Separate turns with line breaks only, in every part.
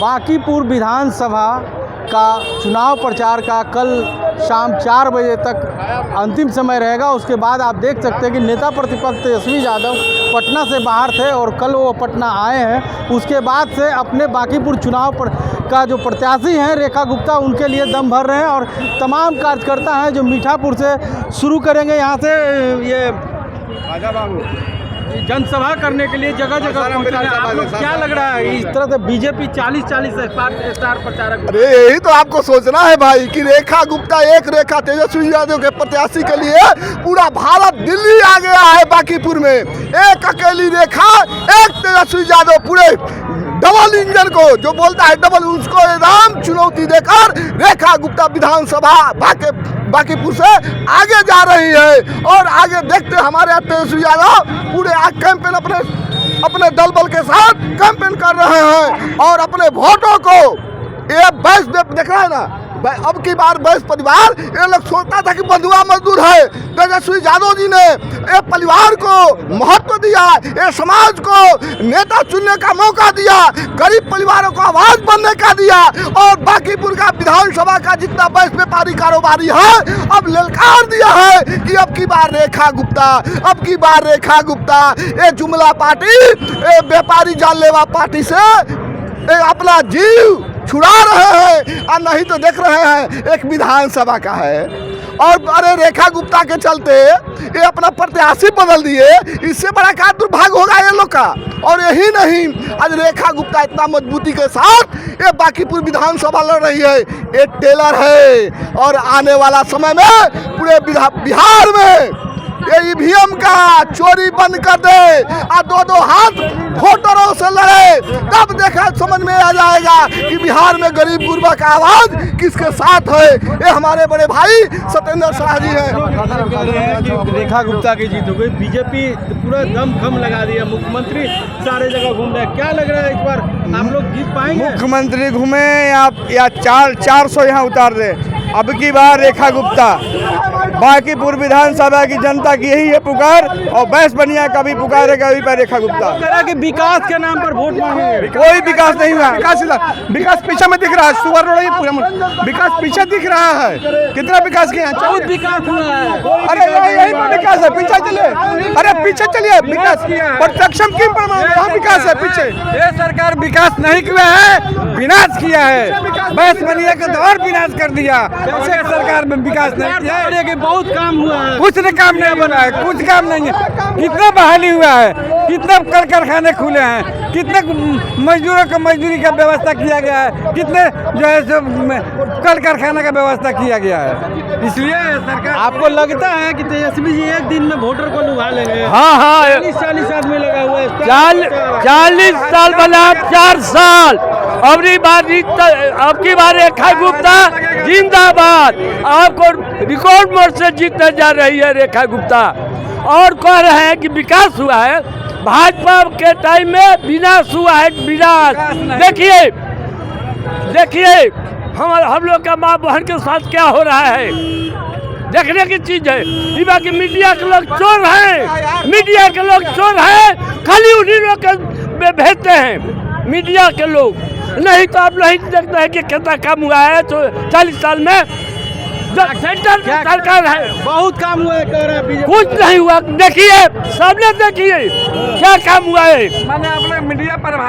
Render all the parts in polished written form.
बांकीपुर विधानसभा का चुनाव प्रचार का कल शाम 4 बजे तक अंतिम समय रहेगा। उसके बाद आप देख सकते हैं कि नेता प्रतिपक्ष तेजस्वी यादव पटना से बाहर थे और कल वो पटना आए हैं। उसके बाद से अपने बांकीपुर चुनाव पर का जो प्रत्याशी हैं रेखा गुप्ता, उनके लिए दम भर रहे हैं और तमाम कार्यकर्ता हैं जो मीठापुर से शुरू करेंगे। यहाँ से ये जनसभा करने के लिए जगह जगह पहुंच रहे हैं। आपको क्या लग रहा है इस तरह से बीजेपी 40-40 स्टार प्रचारक?
अरे यही तो आपको सोचना है भाई कि रेखा गुप्ता, एक रेखा तेजस्वी यादव के प्रत्याशी के लिए पूरा भारत दिल्ली आ गया है। बांकीपुर में एक अकेली रेखा, एक तेजस्वी यादव पूरे डबल इंजन को जो बोलता है डबल, उसको एकदम चुनौती देकर रेखा गुप्ता विधानसभा बांकीपुर से आगे जा रही है। और आगे देखते हमारे तेजस्वी यादव पूरे कैंपेन अपने दल बल के साथ कैंपेन कर रहे हैं और अपने वोटों को ये बैस देख रहे हैं ना। अब की बार बैस परिवार, ये लोग सोचता था कि बंधुआ मजदूर है, तेजस्वी यादव जी ने ये परिवार को महत्व दिया, ये समाज को नेता चुनने का मौका दिया, गरीब परिवारों को आवाज बनने का दिया। और बांकीपुर का विधानसभा का जितना बैस व्यापारी कारोबारी है अब ललकार दिया है कि अब की बार रेखा गुप्ता, अब की बार रेखा गुप्ता। ये जुमला पार्टी, ये व्यापारी जानलेवा पार्टी से अपना जीव छुड़ा रहे हैं और नहीं तो देख रहे हैं एक विधानसभा का है। और अरे रेखा गुप्ता के चलते ये अपना प्रत्याशी बदल दिए, इससे बड़ा क्या दुर्भाग्य होगा ये लोग का। और यही नहीं, आज रेखा गुप्ता इतना मजबूती के साथ ये बांकीपुर विधानसभा लड़ रही है। ये टेलर है और आने वाला समय में पूरे बिहार में ये ईवीएम का चोरी बंद कर दे और दो हाथ वोटरों से लड़े, तब देखा समझ में आ जाएगा कि बिहार में गरीब गुरबा का आवाज किसके साथ है। ये हमारे बड़े भाई सत्येंद्र शाह जी हैं।
रेखा गुप्ता की जीत हो गई, बीजेपी पूरा दम लगा दिया, मुख्यमंत्री सारे जगह घूम रहे हैं। क्या लग रहा है इस बार आप लोग जीत पाएंगे?
मुख्यमंत्री घूमे या 400 यहाँ उतार दे। अब की बार रेखा गुप्ता, बांकीपुर विधानसभा की जनता की यही है पुकार और बैस बनिया का भी पुकार है कभी पर रेखा गुप्ता।
तरह के विकास के नाम पर वोट मांगेंगे?
कोई विकास नहीं हुआ, विकास पीछे में दिख रहा है। सुअर रोड पूरा विकास पीछे दिख रहा है। कितना विकास किया?
बहुत विकास हुआ है।
अरे यही पर विकास है, पीछे चले, अरे पीछे चलिए। विकास प्रत्यक्षम की विकास है पीछे।
ये सरकार विकास नहीं किया है, विनाश किया है। बैस बनिया का तो और विनाश कर दिया। सरकार में विकास नहीं किया है,
बहुत काम हुआ है।
कुछ ने काम नहीं बना है, कुछ काम नहीं है। कितना बहाली हुआ है, कितने कल कारखाने खुले हैं, कितने मजदूरों को मजदूरी का व्यवस्था किया गया है, कितने जो है सो कल कारखाना का व्यवस्था किया गया है। इसलिए सरकार,
आपको लगता है कि तेजस्वी जी एक दिन में वोटर को लुभा लेंगे?
हाँ
40 आदमी लगा हुआ है।
40 साल बना 4 साल। अब की बार रेखा गुप्ता जिंदाबाद। आपको रिकॉर्ड मोड से जीतने जा रही है रेखा गुप्ता। और कह रहे हैं कि विकास हुआ है, भाजपा के टाइम में विनाश हुआ है। विनाश देखिए हम लोग का माँ बहन के साथ क्या हो रहा है, देखने की चीज है। बाकी मीडिया के लोग चोर हैं, मीडिया के लोग चोर हैं, खाली उन्हीं लोग के भेजते हैं मीडिया के लोग। नहीं तो आप नहीं देखते हैं कि कितना काम हुआ है 40 साल में। सेंटर सरकार है,
बहुत काम हुआ है कह रहे हैं।
कुछ नहीं हुआ, देखिए सबने देखिए क्या काम हुआ है।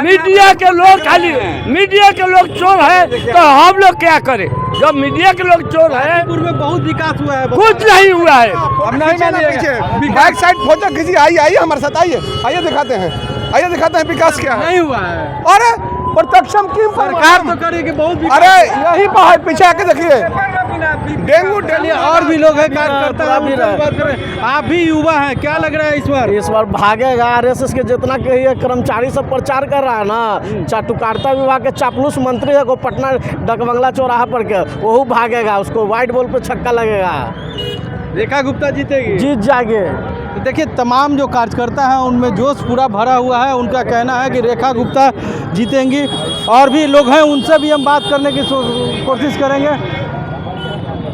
मीडिया के लोग खाली, मीडिया के लोग चोर है तो हम लोग क्या करें जब मीडिया के लोग चोर है।
में बहुत विकास हुआ है,
कुछ नहीं हुआ है।
अब नहीं मानिए, बैक साइड फोटो खींची, आइए हमारे साथ, आइए दिखाते हैं विकास क्या
नहीं हुआ है।
अरे प्रत्यक्षम की
सरकार तो करेगी बहुत।
अरे यही है, पीछे आके देखिए डेंगू
और भी लोग हैं कार्यकर्ता। आप भी युवा हैं, क्या लग रहा है इस बार
भागेगा। आरएसएस के जितना कर्मचारी सब प्रचार कर रहा है ना, चाटुकारिता विभाग के चापलूस मंत्री है को पटना डकबंगला चौराहा पर के, वो भागेगा, उसको व्हाइट बॉल पे छक्का लगेगा।
रेखा गुप्ता जीतेगी,
जीत जाएंगे।
तो देखिए तमाम जो कार्यकर्ता हैं उनमें जोश पूरा भरा हुआ है। उनका कहना है कि रेखा गुप्ता जीतेंगी। और भी लोग हैं, उनसे भी हम बात करने की कोशिश करेंगे।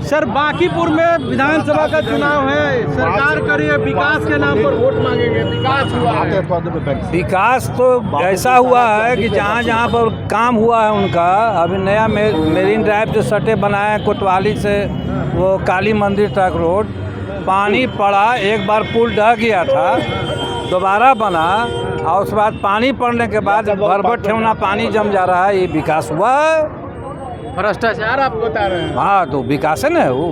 सर बांकीपुर में विधानसभा का चुनाव है, सरकार करिए विकास के नाम पर वोट मांगेंगे, विकास हुआ है।
विकास तो ऐसा हुआ है कि जहाँ जहाँ पर काम हुआ है उनका, अभी नया मेरीन ड्राइव से सटे बनाए हैं, कोतवाली से वो काली मंदिर तक रोड, पानी पड़ा, एक बार पुल ढह गया था, दोबारा बना, और उसके बाद पानी पड़ने के बाद भरभर ठेवना पानी जम जा रहा है, ये विकास हुआ है।
भ्रष्टाचार आप बता रहे हैं।
हाँ, तो विकास है ना, वो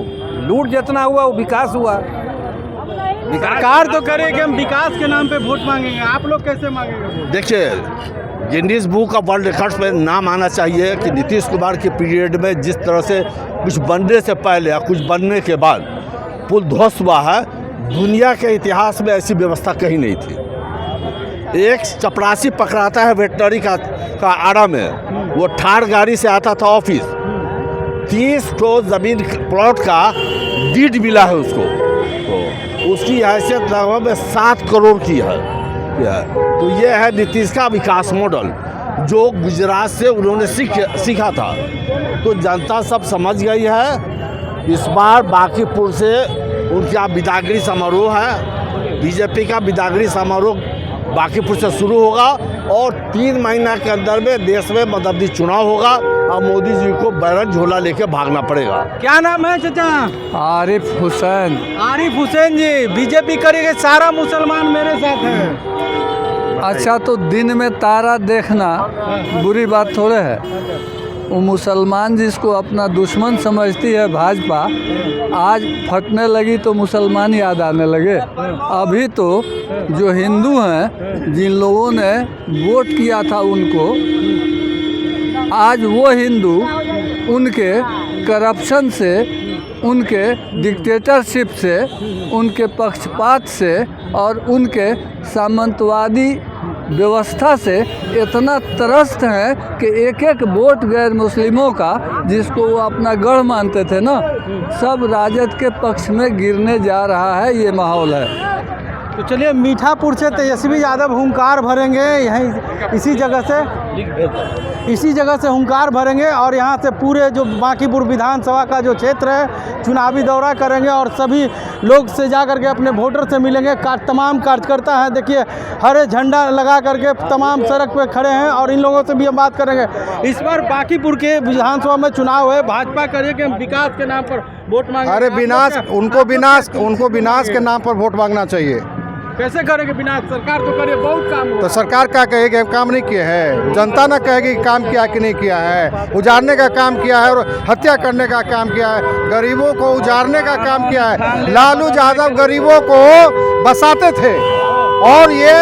लूट जितना हुआ वो विकास हुआ।
सरकार तो करे कि हम विकास के नाम पे वोट मांगेंगे, आप लोग कैसे मांगेंगे वोट?
देखिए, Guinness book of world records में नाम आना चाहिए कि नीतीश कुमार के पीरियड में जिस तरह से कुछ बनने से पहले या कुछ बनने के बाद पुल ध्वस्त हुआ है, दुनिया के इतिहास में ऐसी व्यवस्था कहीं नहीं थी। एक चपरासी पकड़ाता है वेटनरी का आड़ा में, वो ठाड़ गाड़ी से आता था ऑफिस, 30 तो ज़मीन प्लॉट का डीड मिला है उसको, तो उसकी हैसियत लगभग 7 करोड़ की है। तो ये है नीतीश का विकास मॉडल, जो गुजरात से उन्होंने सीखा था। तो जनता सब समझ गई है। इस बार बांकीपुर से उनका बिदागरी समारोह है, बीजेपी का बिदागरी समारोह बांकीपुर से शुरू होगा और 3 महीना के अंदर में देश में मददी चुनाव होगा और मोदी जी को बैरन झोला लेके भागना पड़ेगा।
क्या नाम है चाचा?
आरिफ हुसैन।
आरिफ हुसैन जी, बीजेपी करेंगे, सारा मुसलमान मेरे साथ हैं।
अच्छा, तो दिन में तारा देखना बुरी बात थोड़े है। वो मुसलमान जिसको अपना दुश्मन समझती है भाजपा, आज फटने लगी तो मुसलमान याद आने लगे। अभी तो जो हिंदू हैं, जिन लोगों ने वोट किया था उनको, आज वो हिंदू उनके करप्शन से, उनके डिक्टेटरशिप से, उनके पक्षपात से और उनके सामंतवादी व्यवस्था से इतना त्रस्त हैं कि एक एक वोट गैर मुस्लिमों का, जिसको वो अपना गढ़ मानते थे ना, सब राजद के पक्ष में गिरने जा रहा है। ये माहौल है।
तो चलिए, मीठापुर से तेजस्वी यादव हुंकार भरेंगे, यहीं इसी जगह से हुंकार भरेंगे और यहाँ से पूरे जो बांकीपुर विधानसभा का जो क्षेत्र है चुनावी दौरा करेंगे और सभी लोग से जा करके अपने वोटर से मिलेंगे। तमाम कार्यकर्ता हैं, देखिए हरे झंडा लगा करके तमाम सड़क पे खड़े हैं और इन लोगों से भी हम बात करेंगे। इस बार बांकीपुर के विधानसभा में चुनाव है, भाजपा करिए कि हम विकास के नाम पर वोट मांगे।
अरे उनको विनाश के नाम पर वोट मांगना चाहिए।
कैसे करेंगे विनाश? सरकार तो करे, बहुत काम हो।
तो सरकार क्या कहेगी हम काम नहीं किए हैं? जनता ना कहेगी काम किया कि नहीं किया है। उजाड़ने का काम किया है और हत्या करने का काम किया है, गरीबों को उजाड़ने का काम किया है। लालू यादव गरीबों को बसाते थे और ये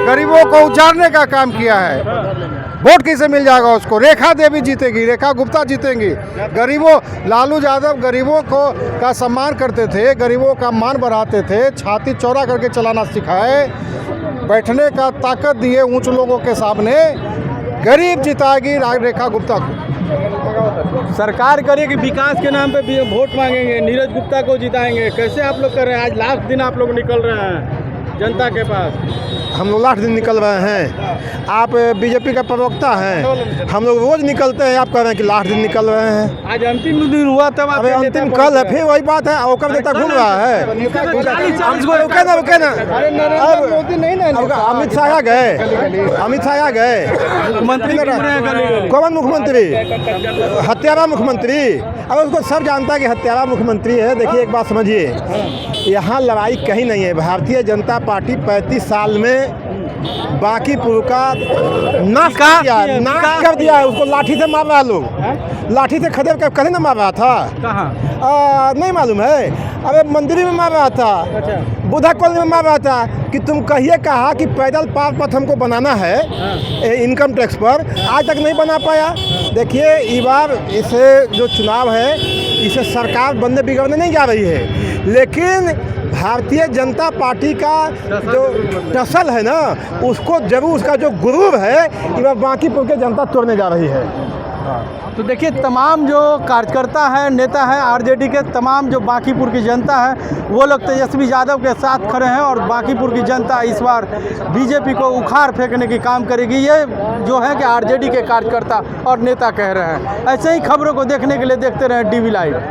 गरीबों को उजाड़ने का काम किया है। वोट किसे मिल जाएगा उसको? रेखा देवी जीतेगी, रेखा गुप्ता जीतेंगी। गरीबों, लालू यादव गरीबों को का सम्मान करते थे, गरीबों का मान बढ़ाते थे, छाती चौड़ा करके चलाना सिखाए, बैठने का ताकत दिए ऊंच लोगों के सामने। गरीब जिताएगी रेखा गुप्ता को।
सरकार करे कि विकास के नाम पे भी वोट मांगेंगे, नीरज गुप्ता को जिताएंगे। कैसे आप लोग कर रहे हैं? आज लास्ट दिन आप लोग निकल रहे हैं जनता के पास।
हम लोग लास्ट दिन निकल रहे हैं। आप बीजेपी का प्रवक्ता हैं, हम लोग रोज निकलते हैं, आप कह रहे हैं कि लास्ट दिन निकल रहे हैं।
आज अंतिम दिन हुआ तब आप
अंतिम कल है, फिर वही बात है। औकर नेता घूम रहा है। रुके ना अमित शाह गए,
मंत्री
कौन मुख्यमंत्री? हत्यारा मुख्यमंत्री। अब उसको सब जानता है कि हत्यारा मुख्यमंत्री है। देखिए एक बात समझिए, यहाँ लड़ाई कहीं नहीं है। भारतीय जनता पार्टी 35 साल में बांकीपुर का नाश कर दिया है। उसको लाठी से मार रहा लोग, लाठी से खदेड़ कर कहीं ना मार रहा था।
कहाँ?
नहीं मालूम है। अबे मंदिर में मार रहा था, बुद्धा कॉलोनी में मार रहा था कि तुम कहा कि पैदल पार पथ हमको बनाना है इनकम टैक्स पर, आज तक नहीं बना पाया। देखिए इस बार इसे जो चुनाव है, इसे सरकार बनने बिगड़ने नहीं जा रही है, लेकिन भारतीय जनता पार्टी का जो टसल है ना, उसको जरूर, उसका जो गुरूर है, इस बार बांकीपुर के जनता तोड़ने जा रही है।
तो देखिए, तमाम जो कार्यकर्ता हैं, नेता हैं आरजेडी के, तमाम जो बांकीपुर की जनता है, वो लोग तेजस्वी यादव के साथ खड़े हैं और बांकीपुर की जनता इस बार बीजेपी को उखाड़ फेंकने की काम करेगी। ये जो है कि आरजेडी के कार्यकर्ता और नेता कह रहे हैं। ऐसे ही खबरों को देखने के लिए देखते रहें DV लाइव।